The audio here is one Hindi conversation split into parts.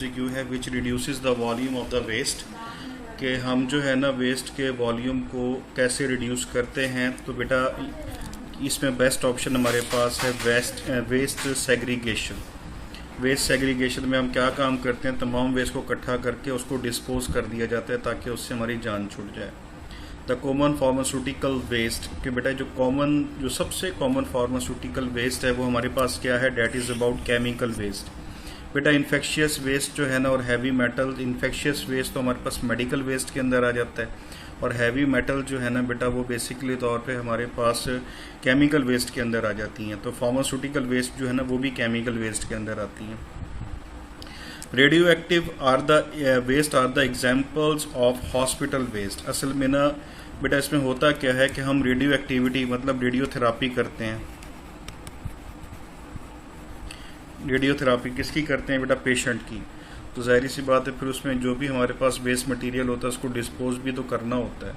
MCQ है which reduces the volume of the waste, कि हम जो है ना वेस्ट के वॉल्यूम को कैसे रिड्यूस करते हैं। तो बेटा इसमें बेस्ट ऑप्शन हमारे पास है वेस्ट सेग्रीगेशन। वेस्ट सेग्रीगेशन में हम क्या काम करते हैं, तमाम वेस्ट को इकट्ठा करके उसको डिस्पोज कर दिया जाता है ताकि उससे हमारी जान छूट जाए। द कॉमन फार्मास्यूटिकल वेस्ट, कि बेटा जो सबसे कॉमन फार्मास्यूटिकल वेस्ट है वो हमारे पास क्या है, that is about chemical waste. बेटा इन्फेक्शियस वेस्ट जो है ना और हैवी मेटल, इन्फेक्शियस वेस्ट तो हमारे पास मेडिकल वेस्ट के अंदर आ जाता है, और हैवी मेटल जो है ना बेटा वो बेसिकली तौर पे हमारे पास केमिकल वेस्ट के अंदर आ जाती हैं। तो फार्मास्यूटिकल वेस्ट जो है ना वो भी केमिकल वेस्ट के अंदर आती हैं। Radioactive waste are the examples of hospital waste. असल में ना बेटा इसमें होता क्या है कि हम रेडियो एक्टिविटी मतलब रेडियोथेरापी करते हैं। रेडियोथेरापी किसकी करते हैं बेटा, पेशेंट की। तो जाहिर सी बात है फिर उसमें जो भी हमारे पास वेस्ट मटेरियल होता है उसको डिस्पोज भी तो करना होता है,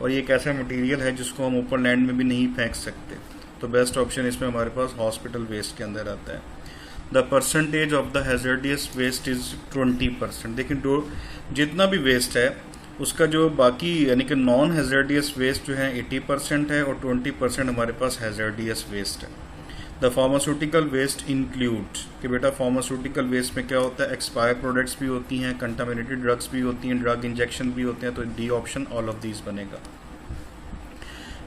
और ये एक ऐसा मटेरियल है जिसको हम ओपन लैंड में भी नहीं फेंक सकते। तो बेस्ट ऑप्शन इसमें हमारे पास हॉस्पिटल वेस्ट के अंदर आता है। The percentage of the hazardous waste is 20%। देखिए जितना भी वेस्ट है उसका जो बाकी यानी कि नॉन हैजर्डियस वेस्ट जो है 80% है, और 20% हमारे पास हैजर्डियस वेस्ट है। द फार्मास्यूटिकल वेस्ट इंक्लूड, कि बेटा फार्मास्यूटिकल वेस्ट में क्या होता है, एक्सपायर प्रोडक्ट्स भी होती हैं, कंटामिनेटेड ड्रग्स भी होती हैं, ड्रग इंजेक्शन भी होते हैं। तो D option all of these बनेगा।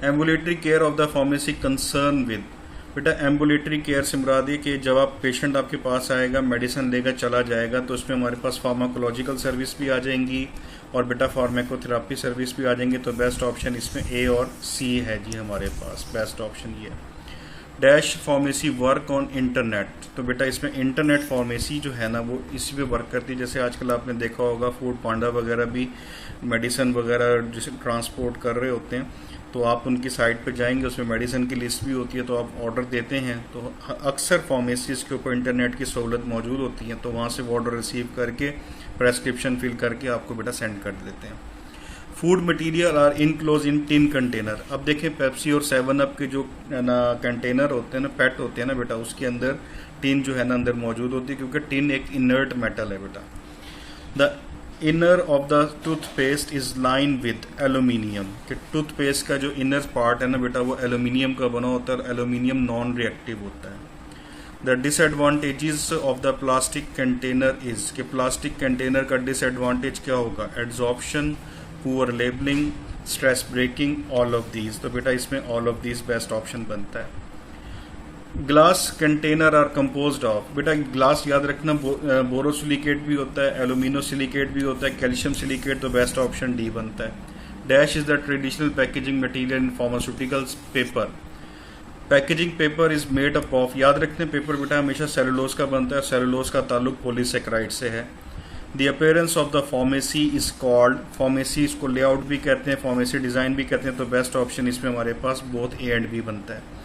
Ambulatory care of the pharmacy concern with, बेटा एम्बुलेटरी केयर से मुराद ये कि जब आप पेशेंट आपके पास आएगा, मेडिसिन लेकर चला जाएगा, तो उसमें हमारे पास फार्माकोलॉजिकल सर्विस भी आ जाएंगी और बेटा फार्माकोथेरापी सर्विस भी आ जाएंगे। तो बेस्ट ऑप्शन इसमें ए और सी है जी हमारे पास, बेस्ट ऑप्शन ये है। Dash pharmacy work on internet, तो बेटा इसमें इंटरनेट फार्मेसी जो है ना वो इसी पे वर्क करती है। जैसे आजकल आपने देखा होगा फूड पांडा वगैरह भी मेडिसिन वगैरह जिसे ट्रांसपोर्ट कर रहे होते हैं, तो आप उनकी साइट पे जाएंगे, उसमें मेडिसिन की लिस्ट भी होती है, तो आप ऑर्डर देते हैं। तो अक्सर फार्मेसीज के ऊपर इंटरनेट की सहूलत मौजूद होती है, तो वहाँ से वो ऑर्डर रिसीव करके प्रेस्क्रिप्शन फिल करके आपको बेटा सेंड कर देते हैं। Food material are enclose in tin container. अब देखें पेप्सी और 7 अप के जो ना कंटेनर होते हैं ना, पैट होते हैं ना बेटा, उसके अंदर टिन जो है ना अंदर मौजूद होती है, क्योंकि टिन एक इनर्ट मेटल है बेटा। The inner of the toothpaste is line with aluminium, कि टूथपेस्ट का जो इनर पार्ट है ना बेटा वो एल्यूमिनियम का बना होता है, और एल्यूमिनियम नॉन रिएक्टिव होता है। The disadvantages of the plastic container is, कि प्लास्टिक कंटेनर का डिसएडवांटेज क्या होगा, adsorption, poor labelling, stress breaking, all of these. तो बेटा इसमें all of these best option बनता है। Glass container are composed of, बेटा ग्लास याद रखना बोरोसिलिकेट भी होता है, एल्यूमिनो सिलिकेट भी होता है, कैल्शियम सिलिकेट, तो बेस्ट ऑप्शन डी बनता है। Dash is the traditional packaging material in pharmaceuticals, paper. Packaging paper is made up of, याद रखते हैं पेपर बेटा हमेशा सेलुलोज का बनता है, सेलुलोज का ताल्लुक पॉलीसेकेराइड से है। The appearance of the pharmacy is called, pharmacy इसको लेआउट भी कहते हैं, फार्मेसी डिज़ाइन भी कहते हैं। तो बेस्ट ऑप्शन इसमें हमारे पास बोथ ए एंड बी बनता है।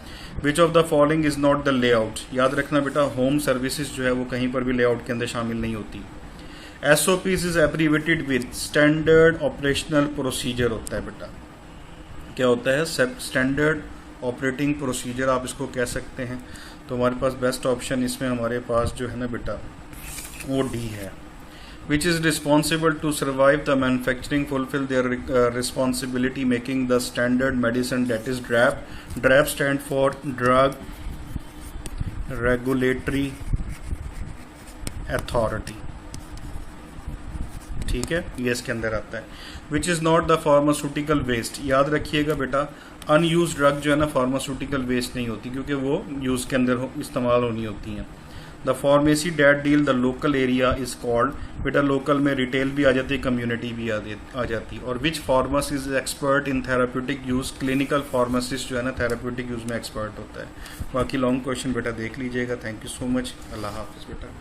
Which of the following is not the layout, याद रखना बेटा होम सर्विसेज जो है वो कहीं पर भी लेआउट के अंदर शामिल नहीं होती। SOPs is abbreviated with, standard operational procedure होता है बेटा, क्या होता है, स्टैंडर्ड ऑपरेटिंग प्रोसीजर आप इसको कह सकते हैं। तो हमारे पास बेस्ट ऑप्शन इसमें हमारे पास जो है ना बेटा वो डी है। Which is responsible to survive the manufacturing fulfill their responsibility making the standard medicine, that is DRAP. DRAP stand for Drug Regulatory Authority, ठीक है, ये इसके अंदर आता है। Which is not the pharmaceutical waste, याद रखिएगा बेटा अनयूज ड्रग जो है ना फार्मास्यूटिकल वेस्ट नहीं होती, क्योंकि वो यूज के अंदर इस्तेमाल होनी होती हैं। The pharmacy that deal the local area is called, बेटा लोकल में रिटेल भी आ जाती है, कम्युनिटी भी आ जाती है। और which pharmacist is expert in therapeutic use, clinical pharmacist जो है ना थेराप्यूटिक यूज में एक्सपर्ट होता है। बाकी लॉन्ग क्वेश्चन बेटा देख लीजिएगा। थैंक यू सो मच, अल्लाह हाफिज़ बेटा।